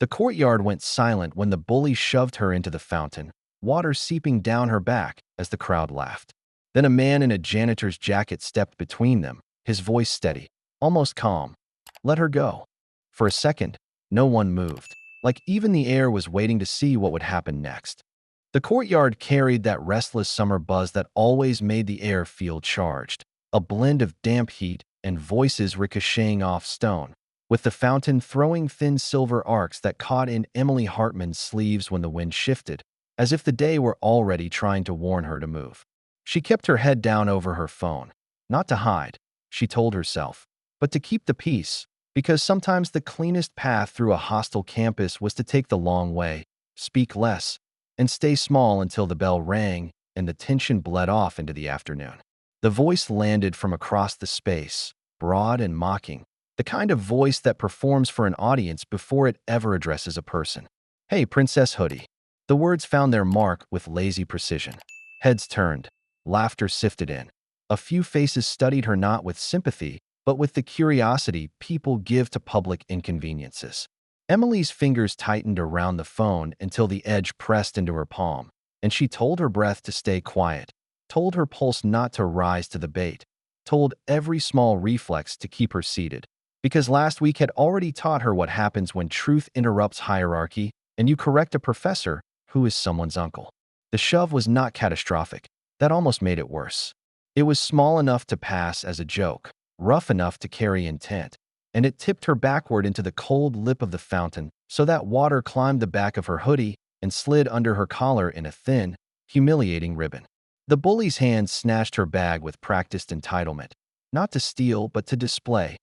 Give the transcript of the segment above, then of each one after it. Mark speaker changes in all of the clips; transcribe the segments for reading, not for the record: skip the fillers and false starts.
Speaker 1: The courtyard went silent when the bully shoved her into the fountain, water seeping down her back as the crowd laughed. Then a man in a janitor's jacket stepped between them, his voice steady, almost calm. Let her go. For a second, no one moved, like even the air was waiting to see what would happen next. The courtyard carried that restless summer buzz that always made the air feel charged, a blend of damp heat and voices ricocheting off stone, with the fountain throwing thin silver arcs that caught in Emily Hartman's sleeves when the wind shifted, as if the day were already trying to warn her to move. She kept her head down over her phone, not to hide, she told herself, but to keep the peace, because sometimes the cleanest path through a hostile campus was to take the long way, speak less, and stay small until the bell rang and the tension bled off into the afternoon. The voice landed from across the space, broad and mocking, the kind of voice that performs for an audience before it ever addresses a person. Hey, Princess Hoodie. The words found their mark with lazy precision. Heads turned. Laughter sifted in. A few faces studied her not with sympathy, but with the curiosity people give to public inconveniences. Emily's fingers tightened around the phone until the edge pressed into her palm, and she told her breath to stay quiet, told her pulse not to rise to the bait, told every small reflex to keep her seated, because last week had already taught her what happens when truth interrupts hierarchy and you correct a professor who is someone's uncle. The shove was not catastrophic. That almost made it worse. It was small enough to pass as a joke, rough enough to carry intent, and it tipped her backward into the cold lip of the fountain so that water climbed the back of her hoodie and slid under her collar in a thin, humiliating ribbon. The bully's hand snatched her bag with practiced entitlement, not to steal but to display.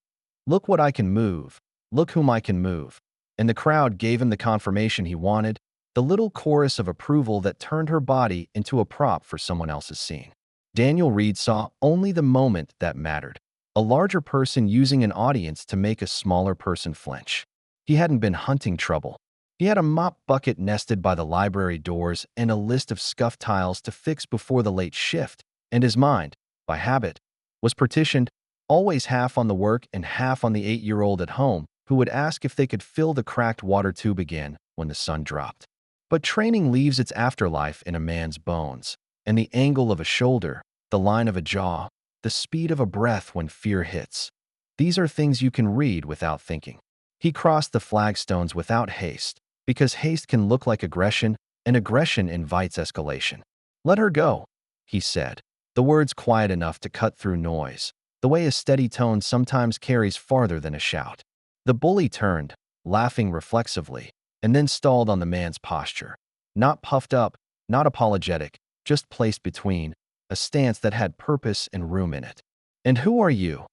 Speaker 1: Look what I can move. Look whom I can move. And the crowd gave him the confirmation he wanted, the little chorus of approval that turned her body into a prop for someone else's scene. Daniel Reed saw only the moment that mattered. A larger person using an audience to make a smaller person flinch. He hadn't been hunting trouble. He had a mop bucket nested by the library doors and a list of scuffed tiles to fix before the late shift, and his mind, by habit, was partitioned, always half on the work and half on the 8-year-old at home who would ask if they could fill the cracked water tube again when the sun dropped. But training leaves its afterlife in a man's bones, and the angle of a shoulder, the line of a jaw, the speed of a breath when fear hits. These are things you can read without thinking. He crossed the flagstones without haste, because haste can look like aggression, and aggression invites escalation. Let her go, he said, the words quiet enough to cut through noise, the way a steady tone sometimes carries farther than a shout. The bully turned, laughing reflexively, and then stalled on the man's posture. Not puffed up, not apologetic, just placed between, a stance that had purpose and room in it. And who are you?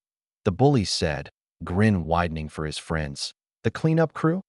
Speaker 1: The bully said, grin widening for his friends. The cleanup crew?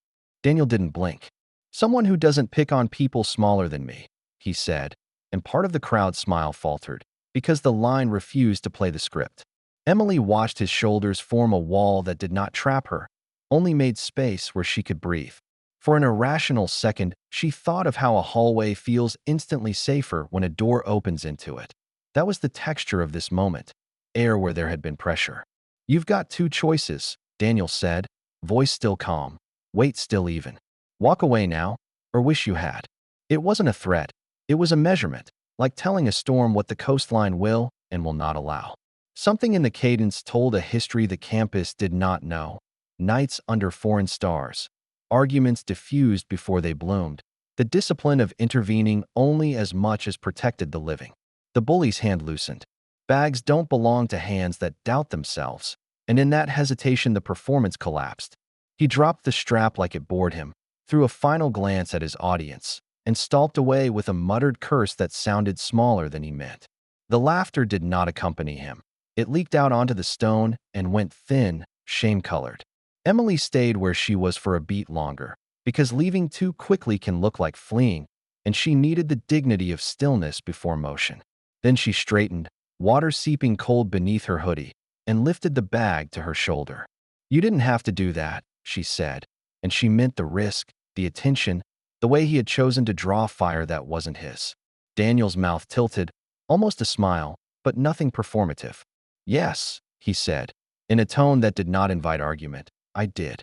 Speaker 1: Daniel didn't blink. Someone who doesn't pick on people smaller than me, he said, and part of the crowd's smile faltered, because the line refused to play the script. Emily watched his shoulders form a wall that did not trap her, only made space where she could breathe. For an irrational second, she thought of how a hallway feels instantly safer when a door opens into it. That was the texture of this moment, air where there had been pressure. You've got two choices, Daniel said, voice still calm, weight still even. Walk away now, or wish you had. It wasn't a threat. It was a measurement, like telling a storm what the coastline will and will not allow. Something in the cadence told a history the campus did not know. Nights under foreign stars. Arguments diffused before they bloomed. The discipline of intervening only as much as protected the living. The bully's hand loosened. Bags don't belong to hands that doubt themselves, and in that hesitation the performance collapsed. He dropped the strap like it bored him, threw a final glance at his audience, and stalked away with a muttered curse that sounded smaller than he meant. The laughter did not accompany him. It leaked out onto the stone and went thin, shame-colored. Emily stayed where she was for a beat longer, because leaving too quickly can look like fleeing, and she needed the dignity of stillness before motion. Then she straightened, water seeping cold beneath her hoodie, and lifted the bag to her shoulder. You didn't have to do that, she said, and she meant the risk, the attention, the way he had chosen to draw fire that wasn't his. Daniel's mouth tilted, almost a smile, but nothing performative. Yes, he said, in a tone that did not invite argument. I did.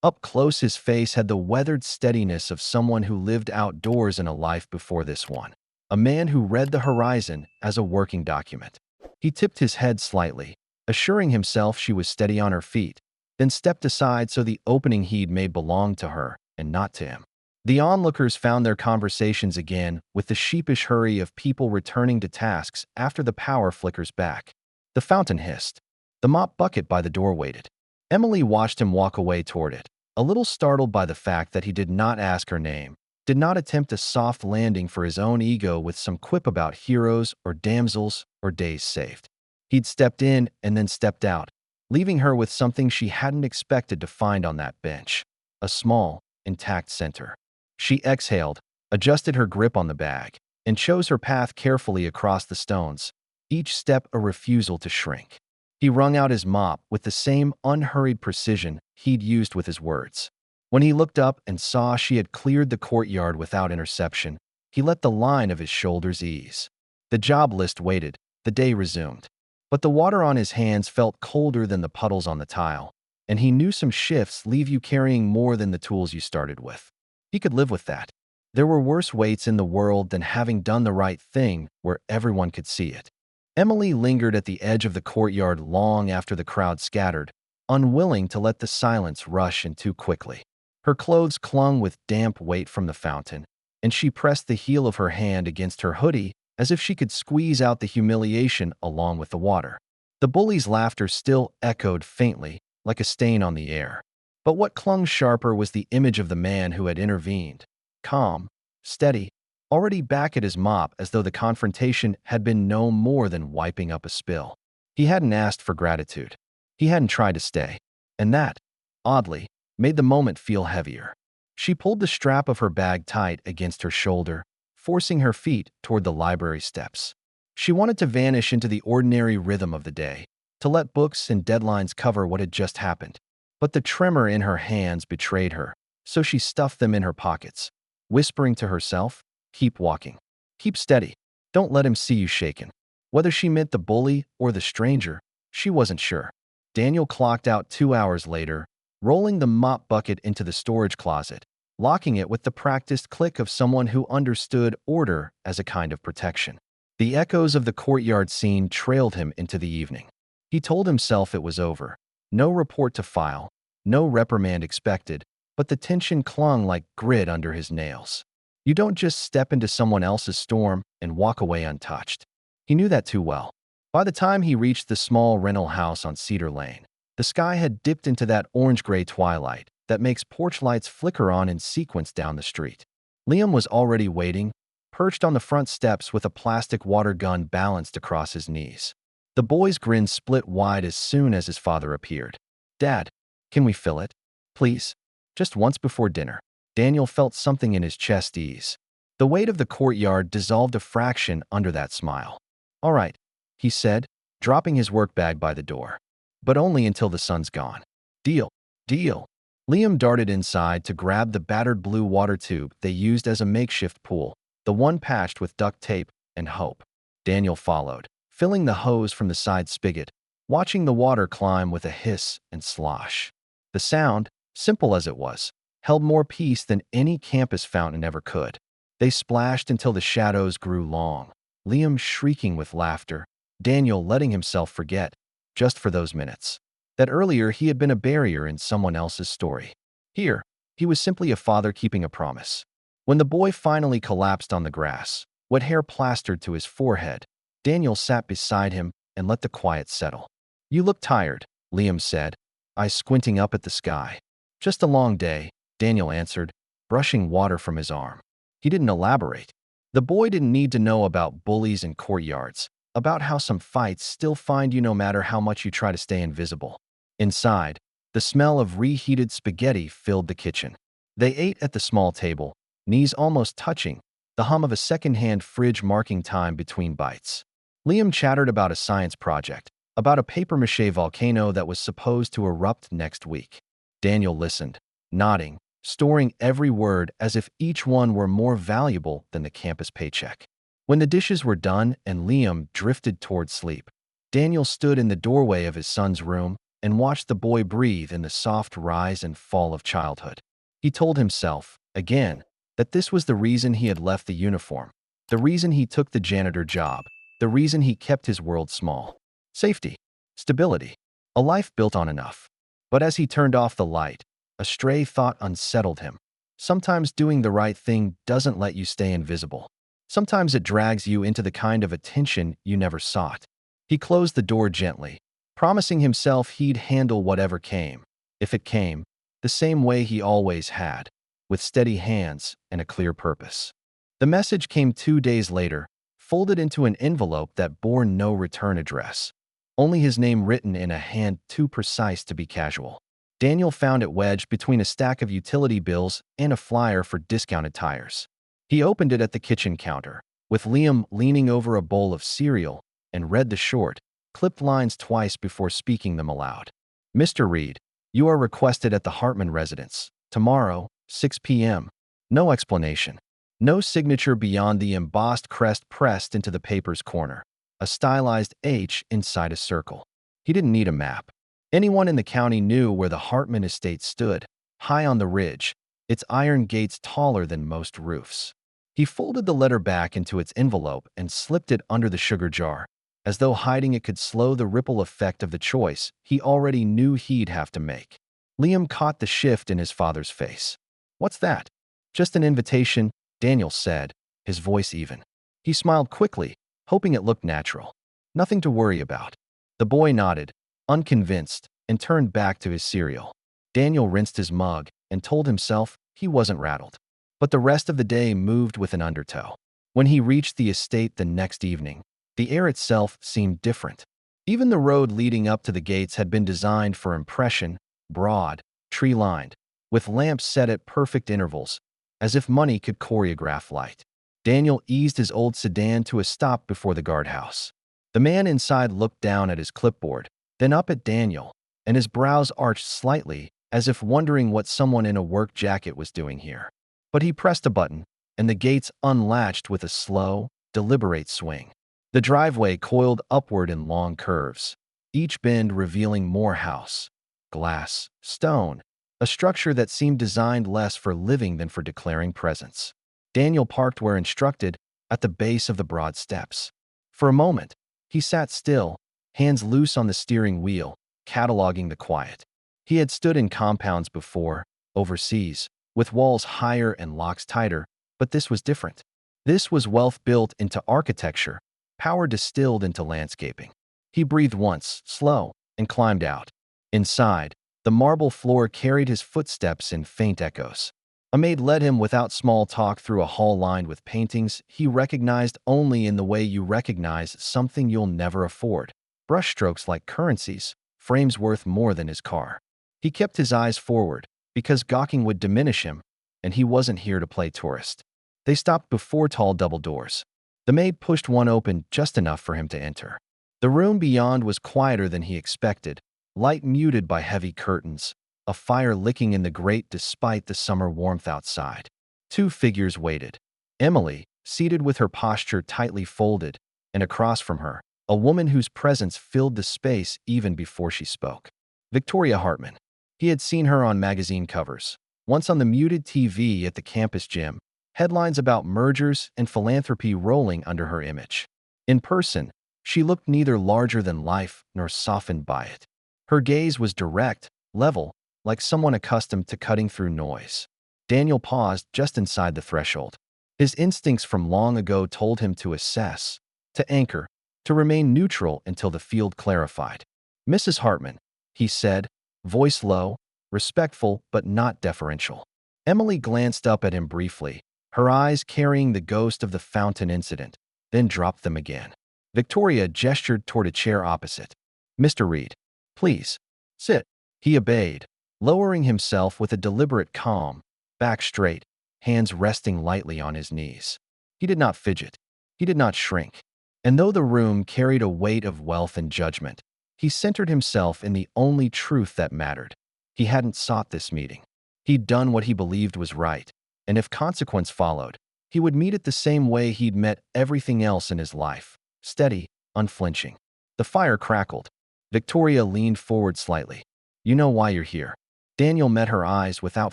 Speaker 1: Up close, his face had the weathered steadiness of someone who lived outdoors in a life before this one. A man who read the horizon as a working document. He tipped his head slightly, assuring himself she was steady on her feet, then stepped aside so the opening he'd made belonged to her and not to him. The onlookers found their conversations again with the sheepish hurry of people returning to tasks after the power flickers back. The fountain hissed. The mop bucket by the door waited. Emily watched him walk away toward it, a little startled by the fact that he did not ask her name, did not attempt a soft landing for his own ego with some quip about heroes or damsels or days saved. He'd stepped in and then stepped out, leaving her with something she hadn't expected to find on that bench, a small, intact center. She exhaled, adjusted her grip on the bag, and chose her path carefully across the stones, each step a refusal to shrink. He wrung out his mop with the same unhurried precision he'd used with his words. When he looked up and saw she had cleared the courtyard without interception, he let the line of his shoulders ease. The job list waited, the day resumed. But the water on his hands felt colder than the puddles on the tile, and he knew some shifts leave you carrying more than the tools you started with. He could live with that. There were worse weights in the world than having done the right thing where everyone could see it. Emily lingered at the edge of the courtyard long after the crowd scattered, unwilling to let the silence rush in too quickly. Her clothes clung with damp weight from the fountain, and she pressed the heel of her hand against her hoodie as if she could squeeze out the humiliation along with the water. The bully's laughter still echoed faintly, like a stain on the air. But what clung sharper was the image of the man who had intervened. Calm, steady, already back at his mop as though the confrontation had been no more than wiping up a spill. He hadn't asked for gratitude. He hadn't tried to stay. And that, oddly, made the moment feel heavier. She pulled the strap of her bag tight against her shoulder, forcing her feet toward the library steps. She wanted to vanish into the ordinary rhythm of the day, to let books and deadlines cover what had just happened. But the tremor in her hands betrayed her, so she stuffed them in her pockets, whispering to herself, "Keep walking. Keep steady. Don't let him see you shaken." Whether she meant the bully or the stranger, she wasn't sure. Daniel clocked out 2 hours later, rolling the mop bucket into the storage closet, locking it with the practiced click of someone who understood order as a kind of protection. The echoes of the courtyard scene trailed him into the evening. He told himself it was over. No report to file, no reprimand expected, but the tension clung like grit under his nails. You don't just step into someone else's storm and walk away untouched. He knew that too well. By the time he reached the small rental house on Cedar Lane, the sky had dipped into that orange-gray twilight that makes porch lights flicker on in sequence down the street. Liam was already waiting, perched on the front steps with a plastic water gun balanced across his knees. The boy's grin split wide as soon as his father appeared. "Dad, can we fill it? Please? Just once before dinner." Daniel felt something in his chest ease. The weight of the courtyard dissolved a fraction under that smile. "All right," he said, dropping his work bag by the door. "But only until the sun's gone." "Deal. Deal." Liam darted inside to grab the battered blue water tube they used as a makeshift pool, the one patched with duct tape and hope. Daniel followed, filling the hose from the side spigot, watching the water climb with a hiss and slosh. The sound, simple as it was, held more peace than any campus fountain ever could. They splashed until the shadows grew long, Liam shrieking with laughter, Daniel letting himself forget, just for those minutes, that earlier he had been a barrier in someone else's story. Here, he was simply a father keeping a promise. When the boy finally collapsed on the grass, wet hair plastered to his forehead, Daniel sat beside him and let the quiet settle. "You look tired," Liam said, eyes squinting up at the sky. "Just a long day," Daniel answered, brushing water from his arm. He didn't elaborate. The boy didn't need to know about bullies and courtyards, about how some fights still find you no matter how much you try to stay invisible. Inside, the smell of reheated spaghetti filled the kitchen. They ate at the small table, knees almost touching, the hum of a second-hand fridge marking time between bites. Liam chattered about a science project, about a papier-mâché volcano that was supposed to erupt next week. Daniel listened, nodding, storing every word as if each one were more valuable than the campus paycheck. When the dishes were done and Liam drifted toward sleep, Daniel stood in the doorway of his son's room, and watched the boy breathe in the soft rise and fall of childhood. He told himself, again, that this was the reason he had left the uniform, the reason he took the janitor job, the reason he kept his world small. Safety, stability, a life built on enough. But as he turned off the light, a stray thought unsettled him. Sometimes doing the right thing doesn't let you stay invisible. Sometimes it drags you into the kind of attention you never sought. He closed the door gently, promising himself he'd handle whatever came, if it came, the same way he always had, with steady hands and a clear purpose. The message came 2 days later, folded into an envelope that bore no return address, only his name written in a hand too precise to be casual. Daniel found it wedged between a stack of utility bills and a flyer for discounted tires. He opened it at the kitchen counter, with Liam leaning over a bowl of cereal, and read the short, clipped lines twice before speaking them aloud. Mr. Reed, you are requested at the Hartman residence, tomorrow, 6 p.m. No explanation. No signature beyond the embossed crest pressed into the paper's corner, a stylized H inside a circle. He didn't need a map. Anyone in the county knew where the Hartman estate stood, high on the ridge, its iron gates taller than most roofs. He folded the letter back into its envelope and slipped it under the sugar jar, as though hiding it could slow the ripple effect of the choice he already knew he'd have to make. Liam caught the shift in his father's face. "What's that?" "Just an invitation," Daniel said, his voice even. He smiled quickly, hoping it looked natural. "Nothing to worry about." The boy nodded, unconvinced, and turned back to his cereal. Daniel rinsed his mug and told himself he wasn't rattled. But the rest of the day moved with an undertow. When he reached the estate the next evening, the air itself seemed different. Even the road leading up to the gates had been designed for impression, broad, tree-lined, with lamps set at perfect intervals, as if money could choreograph light. Daniel eased his old sedan to a stop before the guardhouse. The man inside looked down at his clipboard, then up at Daniel, and his brows arched slightly, as if wondering what someone in a work jacket was doing here. But he pressed a button, and the gates unlatched with a slow, deliberate swing. The driveway coiled upward in long curves, each bend revealing more house, glass, stone, a structure that seemed designed less for living than for declaring presence. Daniel parked where instructed, at the base of the broad steps. For a moment, he sat still, hands loose on the steering wheel, cataloging the quiet. He had stood in compounds before, overseas, with walls higher and locks tighter, but this was different. This was wealth built into architecture, power distilled into landscaping. He breathed once, slow, and climbed out. Inside, the marble floor carried his footsteps in faint echoes. A maid led him without small talk through a hall lined with paintings he recognized only in the way you recognize something you'll never afford. Brushstrokes like currencies, frames worth more than his car. He kept his eyes forward, because gawking would diminish him, and he wasn't here to play tourist. They stopped before tall double doors. The maid pushed one open just enough for him to enter. The room beyond was quieter than he expected, light muted by heavy curtains, a fire licking in the grate despite the summer warmth outside. Two figures waited. Emily, seated with her posture tightly folded, and across from her, a woman whose presence filled the space even before she spoke. Victoria Hartman. He had seen her on magazine covers, once on the muted TV at the campus gym, headlines about mergers and philanthropy rolling under her image. In person, she looked neither larger than life nor softened by it. Her gaze was direct, level, like someone accustomed to cutting through noise. Daniel paused just inside the threshold. His instincts from long ago told him to assess, to anchor, to remain neutral until the field clarified. "Mrs. Hartman," he said, voice low, respectful but not deferential. Emily glanced up at him briefly, her eyes carrying the ghost of the fountain incident, then dropped them again. Victoria gestured toward a chair opposite. "Mr. Reed, please, sit." He obeyed, lowering himself with a deliberate calm, back straight, hands resting lightly on his knees. He did not fidget. He did not shrink. And though the room carried a weight of wealth and judgment, he centered himself in the only truth that mattered. He hadn't sought this meeting. He'd done what he believed was right, and if consequence followed, he would meet it the same way he'd met everything else in his life, steady, unflinching. The fire crackled. Victoria leaned forward slightly. You know why you're here. Daniel met her eyes without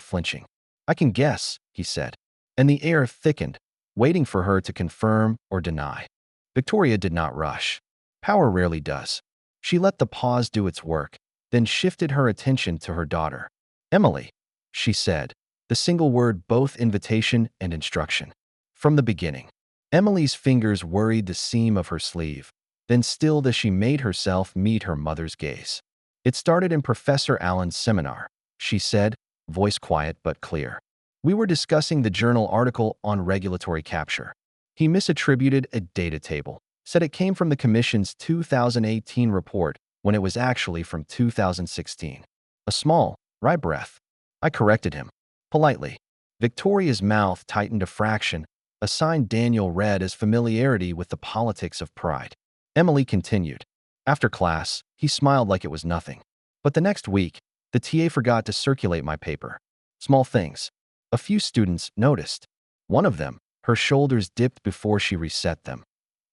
Speaker 1: flinching. I can guess, he said. And the air thickened, waiting for her to confirm or deny. Victoria did not rush. Power rarely does. She let the pause do its work, then shifted her attention to her daughter. Emily, she said, the single word both invitation and instruction. From the beginning. Emily's fingers worried the seam of her sleeve, then stilled as she made herself meet her mother's gaze. It started in Professor Allen's seminar, she said, voice quiet but clear. We were discussing the journal article on regulatory capture. He misattributed a data table, said it came from the Commission's 2018 report when it was actually from 2016. A small, wry breath. I corrected him. Politely. Victoria's mouth tightened a fraction, a sign Daniel read as familiarity with the politics of pride. Emily continued. After class, he smiled like it was nothing. But the next week, the TA forgot to circulate my paper. Small things. A few students noticed. One of them, her shoulders dipped before she reset them,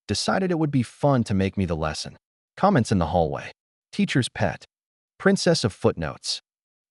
Speaker 1: decided it would be fun to make me the lesson. Comments in the hallway. Teacher's pet. Princess of footnotes.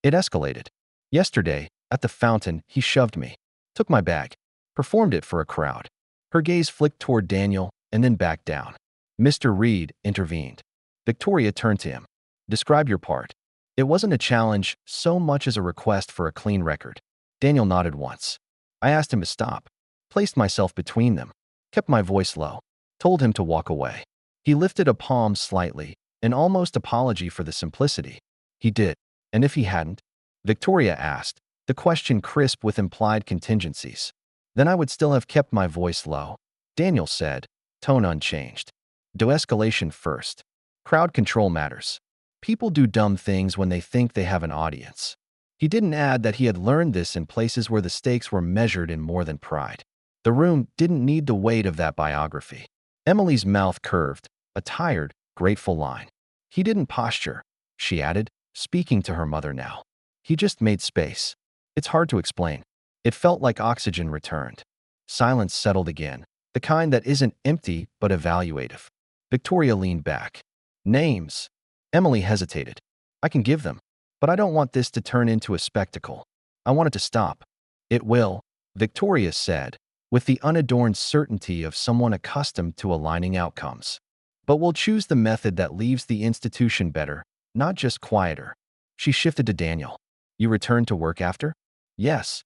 Speaker 1: It escalated. Yesterday, at the fountain, he shoved me. Took my bag. Performed it for a crowd. Her gaze flicked toward Daniel and then back down. Mr. Reed intervened. Victoria turned to him. Describe your part. It wasn't a challenge so much as a request for a clean record. Daniel nodded once. I asked him to stop. Placed myself between them. Kept my voice low. Told him to walk away. He lifted a palm slightly, an almost apology for the simplicity. He did. And if he hadn't? Victoria asked, the question crisp with implied contingencies. Then I would still have kept my voice low. Daniel said, tone unchanged. De-escalation first. Crowd control matters. People do dumb things when they think they have an audience. He didn't add that he had learned this in places where the stakes were measured in more than pride. The room didn't need the weight of that biography. Emily's mouth curved, a tired, grateful line. He didn't posture, she added, speaking to her mother now. He just made space. It's hard to explain. It felt like oxygen returned. Silence settled again, the kind that isn't empty but evaluative. Victoria leaned back. Names. Emily hesitated. I can give them, but I don't want this to turn into a spectacle. I want it to stop. It will, Victoria said, with the unadorned certainty of someone accustomed to aligning outcomes. But we'll choose the method that leaves the institution better, not just quieter. She shifted to Daniel. You returned to work after? Yes.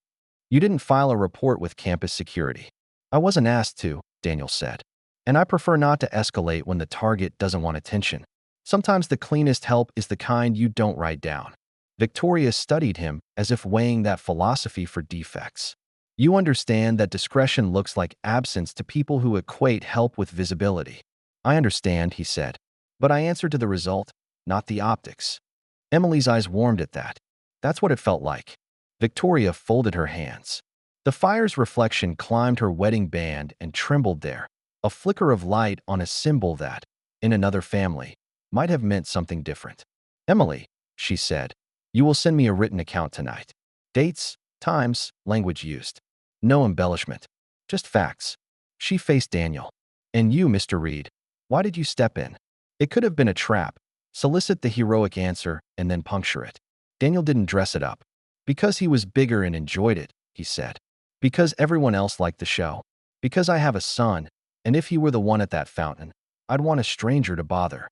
Speaker 1: You didn't file a report with campus security. I wasn't asked to, Daniel said. And I prefer not to escalate when the target doesn't want attention. Sometimes the cleanest help is the kind you don't write down. Victoria studied him as if weighing that philosophy for defects. You understand that discretion looks like absence to people who equate help with visibility. I understand, he said. But I answered to the result, not the optics. Emily's eyes warmed at that. That's what it felt like. Victoria folded her hands. The fire's reflection climbed her wedding band and trembled there, a flicker of light on a symbol that, in another family, might have meant something different. Emily, she said, you will send me a written account tonight. Dates, times, language used. No embellishment. Just facts. She faced Daniel. And you, Mr. Reed, why did you step in? It could have been a trap. Solicit the heroic answer and then puncture it. Daniel didn't dress it up. Because he was bigger and enjoyed it, he said. Because everyone else liked the show. Because I have a son, and if he were the one at that fountain, I'd want a stranger to bother.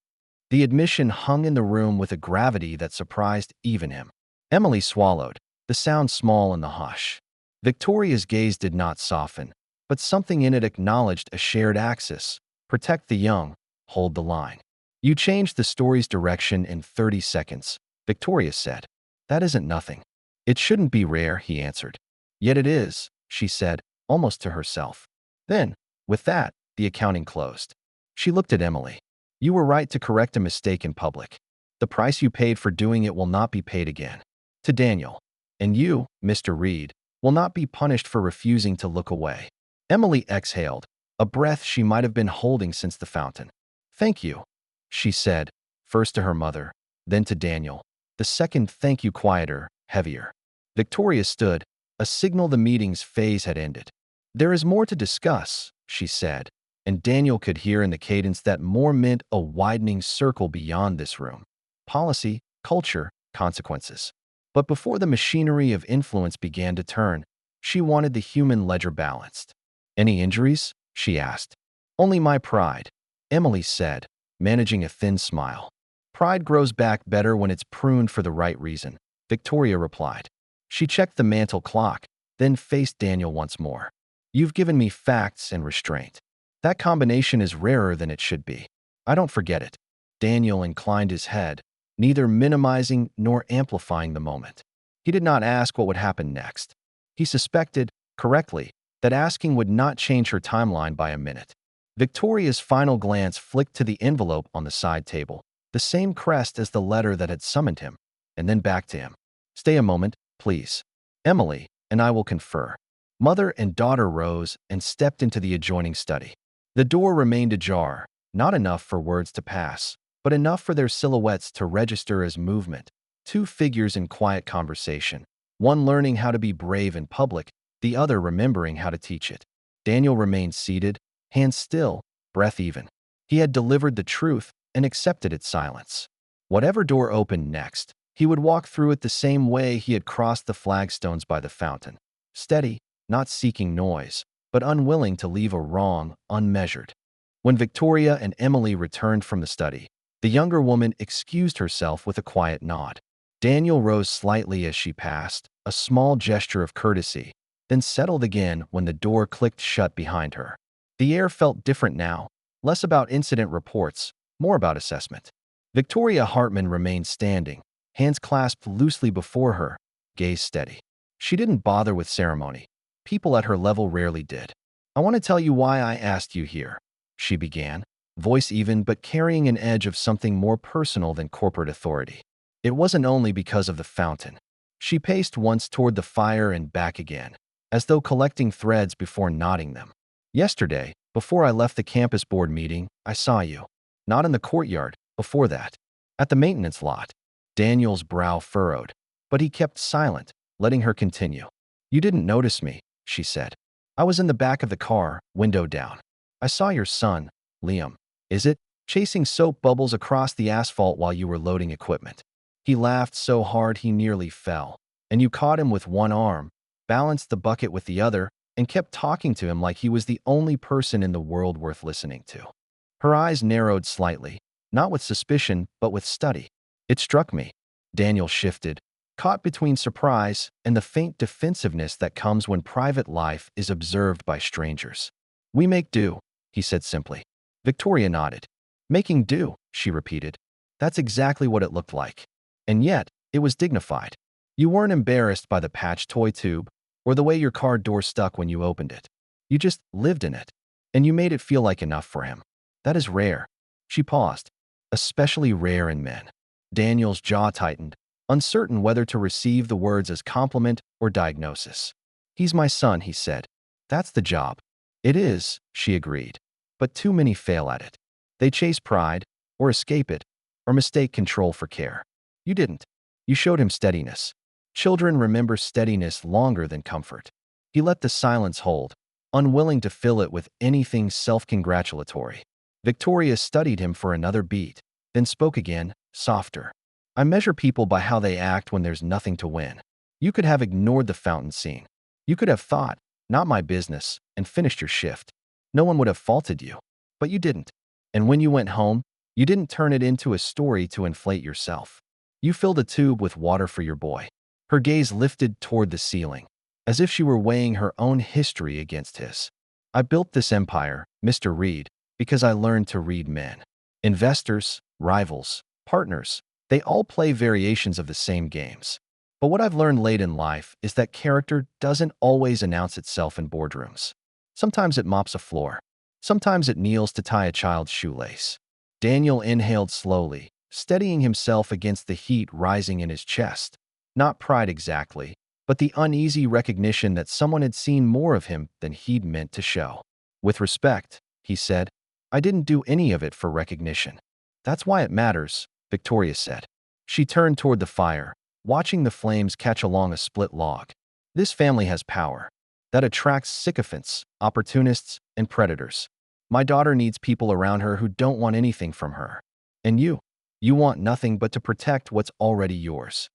Speaker 1: The admission hung in the room with a gravity that surprised even him. Emily swallowed, the sound small in the hush. Victoria's gaze did not soften, but something in it acknowledged a shared axis. Protect the young, hold the line. You changed the story's direction in 30 seconds, Victoria said. That isn't nothing. It shouldn't be rare, he answered. Yet it is, she said, almost to herself. Then, with that, the accounting closed. She looked at Emily. You were right to correct a mistake in public. The price you paid for doing it will not be paid again. To Daniel. And you, Mr. Reed, will not be punished for refusing to look away. Emily exhaled, a breath she might have been holding since the fountain. Thank you, she said, first to her mother, then to Daniel. The second thank you quieter, heavier. Victoria stood, a signal the meeting's phase had ended. There is more to discuss, she said, and Daniel could hear in the cadence that more meant a widening circle beyond this room. Policy, culture, consequences. But before the machinery of influence began to turn, she wanted the human ledger balanced. "Any injuries?" she asked. "Only my pride," Emily said, managing a thin smile. "Pride grows back better when it's pruned for the right reason," Victoria replied. She checked the mantel clock, then faced Daniel once more. "You've given me facts and restraint. That combination is rarer than it should be. I don't forget it." Daniel inclined his head, neither minimizing nor amplifying the moment. He did not ask what would happen next. He suspected, correctly, that asking would not change her timeline by a minute. Victoria's final glance flicked to the envelope on the side table, the same crest as the letter that had summoned him, and then back to him. "Stay a moment, please. Emily and I will confer." Mother and daughter rose and stepped into the adjoining study. The door remained ajar, not enough for words to pass, but enough for their silhouettes to register as movement. Two figures in quiet conversation, one learning how to be brave in public, the other remembering how to teach it. Daniel remained seated, hands still, breath even. He had delivered the truth and accepted its silence. Whatever door opened next, he would walk through it the same way he had crossed the flagstones by the fountain. Steady, not seeking noise, but unwilling to leave a wrong unmeasured. When Victoria and Emily returned from the study, the younger woman excused herself with a quiet nod. Daniel rose slightly as she passed, a small gesture of courtesy, then settled again when the door clicked shut behind her. The air felt different now, less about incident reports, more about assessment. Victoria Hartman remained standing, hands clasped loosely before her, gaze steady. She didn't bother with ceremony. People at her level rarely did. "I want to tell you why I asked you here," she began, voice even but carrying an edge of something more personal than corporate authority. It wasn't only because of the fountain. She paced once toward the fire and back again, as though collecting threads before knotting them. "Yesterday, before I left the campus board meeting, I saw you. Not in the courtyard, before that. At the maintenance lot." Daniel's brow furrowed, but he kept silent, letting her continue. "You didn't notice me," she said. "I was in the back of the car, window down. I saw your son, Liam, is it, chasing soap bubbles across the asphalt while you were loading equipment. He laughed so hard he nearly fell, and you caught him with one arm, balanced the bucket with the other, and kept talking to him like he was the only person in the world worth listening to." Her eyes narrowed slightly, not with suspicion, but with study. "It struck me." Daniel shifted, caught between surprise and the faint defensiveness that comes when private life is observed by strangers. "We make do," he said simply. Victoria nodded. "Making do," she repeated. "That's exactly what it looked like. And yet, it was dignified. You weren't embarrassed by the patch toy tube or the way your car door stuck when you opened it. You just lived in it, and you made it feel like enough for him. That is rare." She paused. "Especially rare in men." Daniel's jaw tightened, uncertain whether to receive the words as compliment or diagnosis. "He's my son," he said. "That's the job." "It is," she agreed. "But too many fail at it. They chase pride, or escape it, or mistake control for care. You didn't. You showed him steadiness. Children remember steadiness longer than comfort." He let the silence hold, unwilling to fill it with anything self-congratulatory. Victoria studied him for another beat, then spoke again, softer. "I measure people by how they act when there's nothing to win. You could have ignored the fountain scene. You could have thought, 'Not my business,' and finished your shift. No one would have faulted you. But you didn't. And when you went home, you didn't turn it into a story to inflate yourself. You filled a tube with water for your boy." Her gaze lifted toward the ceiling, as if she were weighing her own history against his. "I built this empire, Mr. Reed, because I learned to read men. Investors, rivals, partners, they all play variations of the same games. But what I've learned late in life is that character doesn't always announce itself in boardrooms. Sometimes it mops a floor. Sometimes it kneels to tie a child's shoelace." Daniel inhaled slowly, steadying himself against the heat rising in his chest. Not pride exactly, but the uneasy recognition that someone had seen more of him than he'd meant to show. "With respect," he said, "I didn't do any of it for recognition." "That's why it matters," Victoria said. She turned toward the fire, watching the flames catch along a split log. "This family has power. That attracts sycophants, opportunists, and predators. My daughter needs people around her who don't want anything from her. And you want nothing but to protect what's already yours."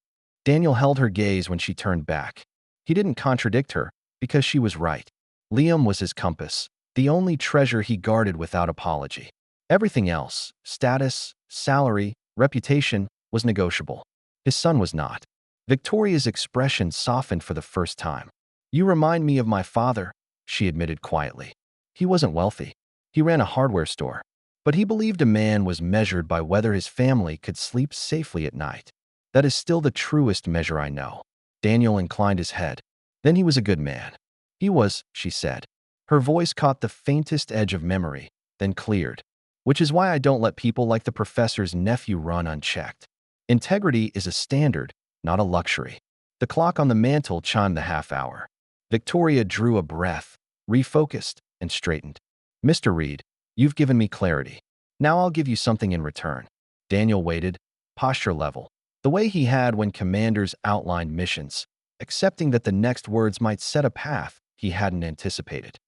Speaker 1: Daniel held her gaze when she turned back. He didn't contradict her, because she was right. Liam was his compass, the only treasure he guarded without apology. Everything else, status, salary, reputation, was negotiable. His son was not. Victoria's expression softened for the first time. "You remind me of my father," she admitted quietly. He wasn't wealthy. He ran a hardware store. But he believed a man was measured by whether his family could sleep safely at night. "That is still the truest measure I know." Daniel inclined his head. "Then he was a good man." "He was," she said. Her voice caught the faintest edge of memory, then cleared. "Which is why I don't let people like the professor's nephew run unchecked. Integrity is a standard, not a luxury." The clock on the mantel chimed the half hour. Victoria drew a breath, refocused, and straightened. "Mr. Reed, you've given me clarity. Now I'll give you something in return." Daniel waited, posture level, the way he had when commanders outlined missions, accepting that the next words might set a path he hadn't anticipated.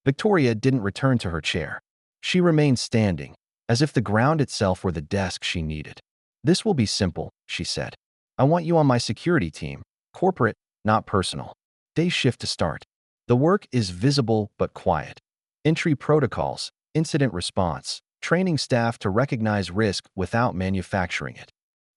Speaker 1: Victoria didn't return to her chair. She remained standing, as if the ground itself were the desk she needed. "This will be simple," she said. "I want you on my security team, corporate, not personal. Day shift to start. The work is visible but quiet. Entry protocols, incident response, training staff to recognize risk without manufacturing it."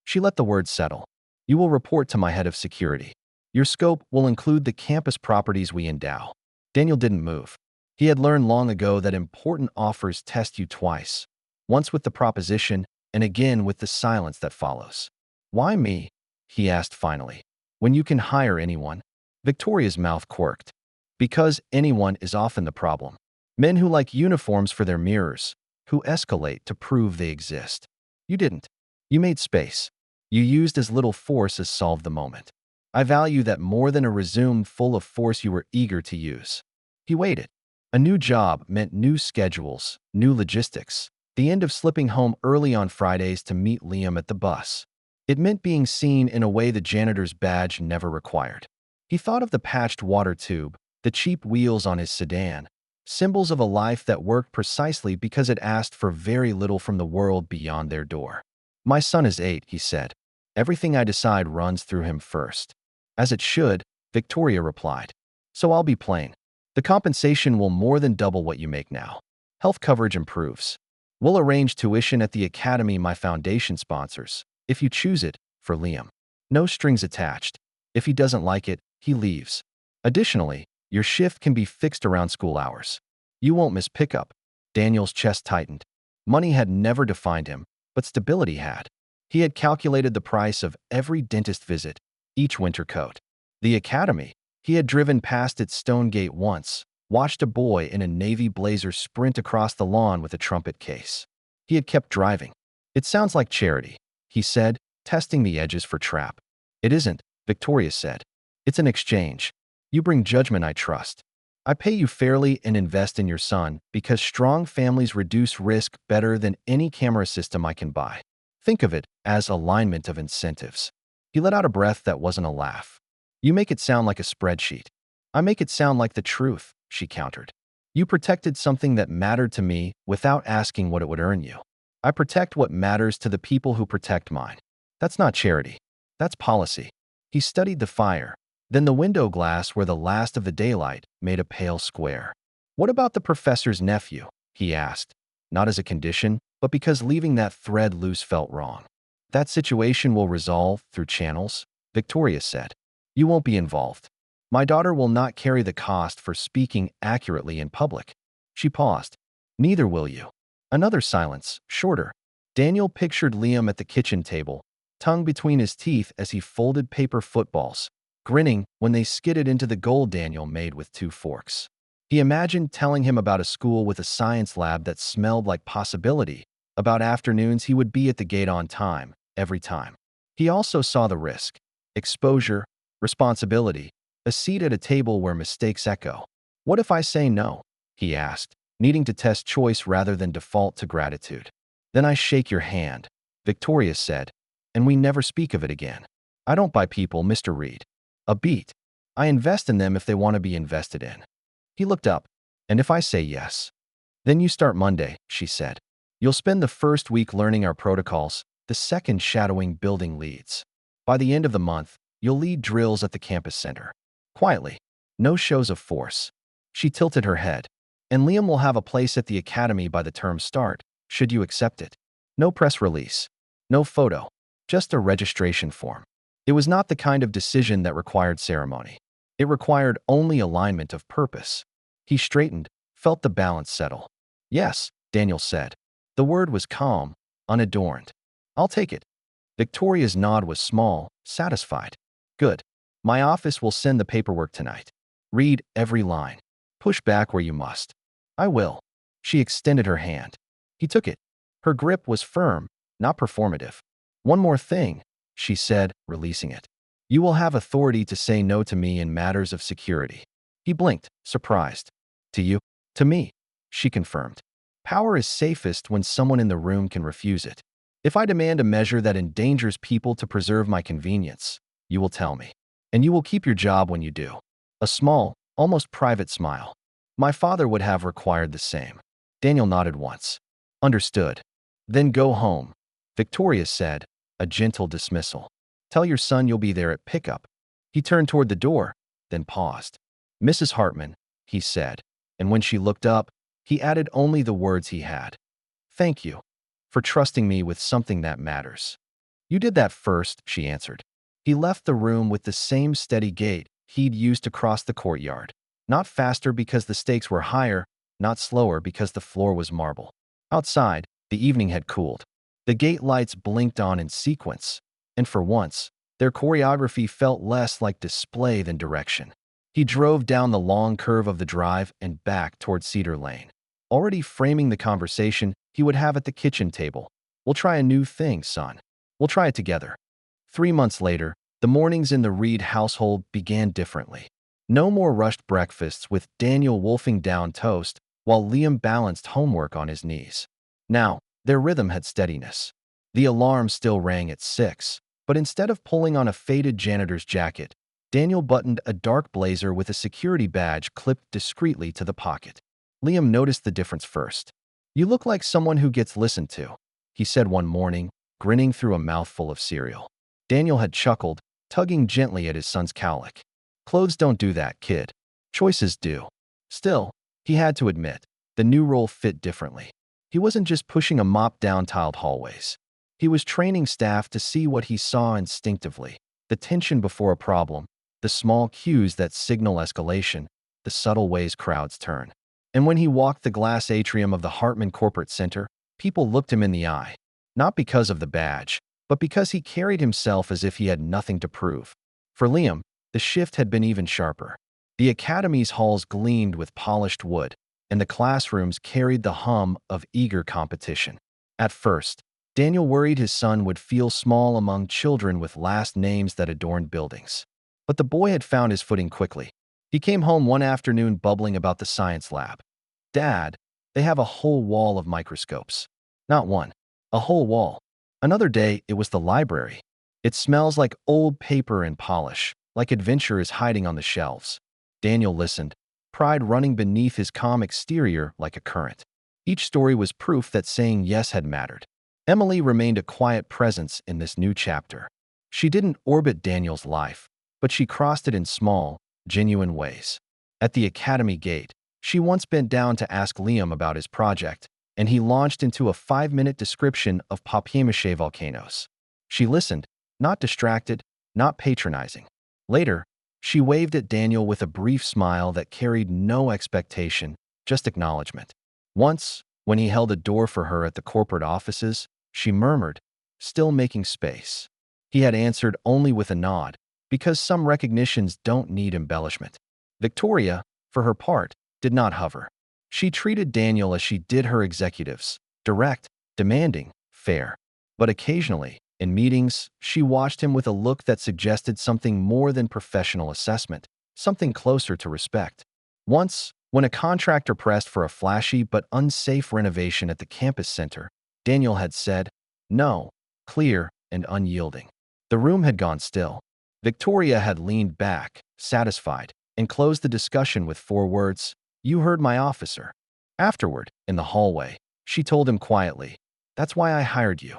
Speaker 1: She let the words settle. "You will report to my head of security. Your scope will include the campus properties we endow." Daniel didn't move. He had learned long ago that important offers test you twice, once with the proposition and again with the silence that follows. "Why me?" he asked finally. "When you can hire anyone?" Victoria's mouth quirked. "Because anyone is often the problem. Men who like uniforms for their mirrors, who escalate to prove they exist. You didn't. You made space. You used as little force as solved the moment. I value that more than a resume full of force you were eager to use." He waited. A new job meant new schedules, new logistics, the end of slipping home early on Fridays to meet Liam at the bus. It meant being seen in a way the janitor's badge never required. He thought of the patched water tube, the cheap wheels on his sedan, symbols of a life that worked precisely because it asked for very little from the world beyond their door. "My son is 8, he said. "Everything I decide runs through him first." "As it should," Victoria replied. "So I'll be plain. The compensation will more than double what you make now. Health coverage improves. We'll arrange tuition at the academy my foundation sponsors, if you choose it, for Liam. No strings attached. If he doesn't like it, he leaves. Additionally, your shift can be fixed around school hours. You won't miss pickup." Daniel's chest tightened. Money had never defined him, but stability had. He had calculated the price of every dentist visit, each winter coat. The academy. He had driven past its stone gate once, watched a boy in a navy blazer sprint across the lawn with a trumpet case. He had kept driving. "It sounds like charity," he said, testing the edges for trap. "It isn't," Victoria said. "It's an exchange. You bring judgment I trust. I pay you fairly and invest in your son because strong families reduce risk better than any camera system I can buy. Think of it as alignment of incentives." He let out a breath that wasn't a laugh. "You make it sound like a spreadsheet. I make it sound like the truth," she countered. "You protected something that mattered to me without asking what it would earn you. I protect what matters to the people who protect mine. That's not charity. That's policy." He studied the fire, then the window glass where the last of the daylight made a pale square. "What about the professor's nephew?" he asked, not as a condition, but because leaving that thread loose felt wrong. "That situation will resolve through channels," Victoria said. "You won't be involved. My daughter will not carry the cost for speaking accurately in public." She paused. "Neither will you." Another silence, shorter. Daniel pictured Liam at the kitchen table, tongue between his teeth as he folded paper footballs, grinning when they skidded into the goal Daniel made with 2 forks. He imagined telling him about a school with a science lab that smelled like possibility, about afternoons he would be at the gate on time, every time. He also saw the risk, exposure, responsibility, a seat at a table where mistakes echo. "What if I say no?" he asked, needing to test choice rather than default to gratitude. "Then I shake your hand," Victoria said, "and we never speak of it again. I don't buy people, Mr. Reed. A beat. I invest in them if they want to be invested in." He looked up. "And if I say yes?" Then you start Monday, she said. You'll spend the first week learning our protocols, the second shadowing building leads. By the end of the month, you'll lead drills at the campus center. Quietly, no shows of force. She tilted her head. And Liam will have a place at the academy by the term's start, should you accept it. No press release. No photo. Just a registration form. It was not the kind of decision that required ceremony. It required only alignment of purpose. He straightened, felt the balance settle. Yes, Daniel said. The word was calm, unadorned. I'll take it. Victoria's nod was small, satisfied. Good. My office will send the paperwork tonight. Read every line. Push back where you must. I will. She extended her hand. He took it. Her grip was firm, not performative. One more thing, she said, releasing it. You will have authority to say no to me in matters of security. He blinked, surprised. To you? To me, she confirmed. Power is safest when someone in the room can refuse it. If I demand a measure that endangers people to preserve my convenience, you will tell me. And you will keep your job when you do. A small, almost private smile. My father would have required the same. Daniel nodded once. Understood. Then go home. Victoria said, a gentle dismissal. Tell your son you'll be there at pickup. He turned toward the door, then paused. Mrs. Hartman, he said, and when she looked up, he added only the words he had. Thank you for trusting me with something that matters. You did that first, she answered. He left the room with the same steady gait he'd used to cross the courtyard. Not faster because the stakes were higher, not slower because the floor was marble. Outside, the evening had cooled. The gate lights blinked on in sequence, and for once, their choreography felt less like display than direction. He drove down the long curve of the drive and back toward Cedar Lane, already framing the conversation he would have at the kitchen table. We'll try a new thing, son. We'll try it together. 3 months later, the mornings in the Reed household began differently. No more rushed breakfasts with Daniel wolfing down toast while Liam balanced homework on his knees. Now, their rhythm had steadiness. The alarm still rang at 6, but instead of pulling on a faded janitor's jacket, Daniel buttoned a dark blazer with a security badge clipped discreetly to the pocket. Liam noticed the difference first. You look like someone who gets listened to, he said one morning, grinning through a mouthful of cereal. Daniel had chuckled, tugging gently at his son's cowlick. Clothes don't do that, kid. Choices do. Still, he had to admit, the new role fit differently. He wasn't just pushing a mop down tiled hallways. He was training staff to see what he saw instinctively, the tension before a problem, the small cues that signal escalation, the subtle ways crowds turn. And when he walked the glass atrium of the Hartman Corporate Center, people looked him in the eye, not because of the badge, but because he carried himself as if he had nothing to prove. For Liam, the shift had been even sharper. The academy's halls gleamed with polished wood, and the classrooms carried the hum of eager competition. At first, Daniel worried his son would feel small among children with last names that adorned buildings. But the boy had found his footing quickly. He came home one afternoon bubbling about the science lab. Dad, they have a whole wall of microscopes. Not one. A whole wall. Another day, it was the library. It smells like old paper and polish, like adventure is hiding on the shelves. Daniel listened, pride running beneath his calm exterior like a current. Each story was proof that saying yes had mattered. Emily remained a quiet presence in this new chapter. She didn't orbit Daniel's life, but she crossed it in small, genuine ways. At the academy gate, she once bent down to ask Liam about his project, and he launched into a 5-minute description of papier-mâché volcanoes. She listened, not distracted, not patronizing. Later, she waved at Daniel with a brief smile that carried no expectation, just acknowledgement. Once, when he held a door for her at the corporate offices, she murmured, still making space. He had answered only with a nod, because some recognitions don't need embellishment. Victoria, for her part, did not hover. She treated Daniel as she did her executives, direct, demanding, fair. But occasionally, in meetings, she watched him with a look that suggested something more than professional assessment, something closer to respect. Once, when a contractor pressed for a flashy but unsafe renovation at the campus center, Daniel had said, no, clear and unyielding. The room had gone still. Victoria had leaned back, satisfied, and closed the discussion with 4 words, you heard my officer. Afterward, in the hallway, she told him quietly, "That's why I hired you."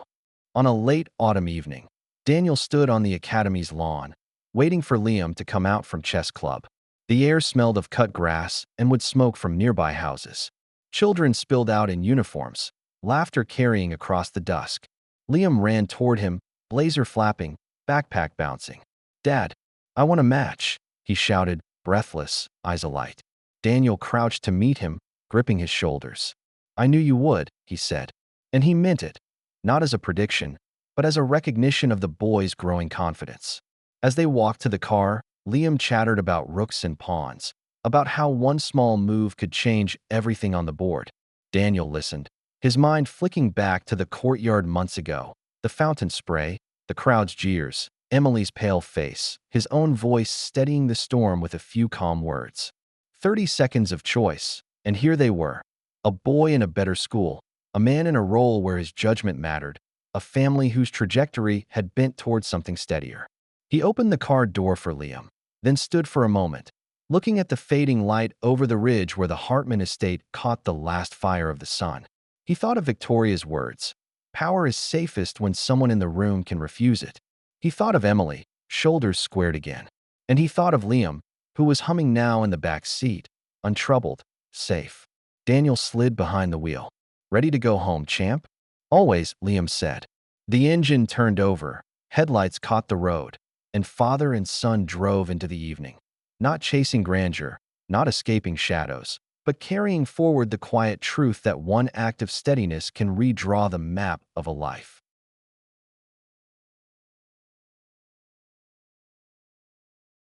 Speaker 1: On a late autumn evening, Daniel stood on the academy's lawn, waiting for Liam to come out from chess club. The air smelled of cut grass and wood smoke from nearby houses. Children spilled out in uniforms, laughter carrying across the dusk. Liam ran toward him, blazer flapping, backpack bouncing. "Dad, I want a match," he shouted, breathless, eyes alight. Daniel crouched to meet him, gripping his shoulders. "I knew you would," he said. And he meant it, not as a prediction, but as a recognition of the boy's growing confidence. As they walked to the car, Liam chattered about rooks and pawns, about how one small move could change everything on the board. Daniel listened, his mind flicking back to the courtyard months ago, the fountain spray, the crowd's jeers, Emily's pale face, his own voice steadying the storm with a few calm words. 30 seconds of choice, and here they were. A boy in a better school, a man in a role where his judgment mattered, a family whose trajectory had bent towards something steadier. He opened the car door for Liam, then stood for a moment, looking at the fading light over the ridge where the Hartman estate caught the last fire of the sun. He thought of Victoria's words, "Power is safest when someone in the room can refuse it." He thought of Emily, shoulders squared again. And he thought of Liam, who was humming now in the back seat, untroubled, safe. Daniel slid behind the wheel. "Ready to go home, champ?" "Always," Liam said. The engine turned over, headlights caught the road, and father and son drove into the evening. Not chasing grandeur, not escaping shadows, but carrying forward the quiet truth that one act of steadiness can redraw the map of a life.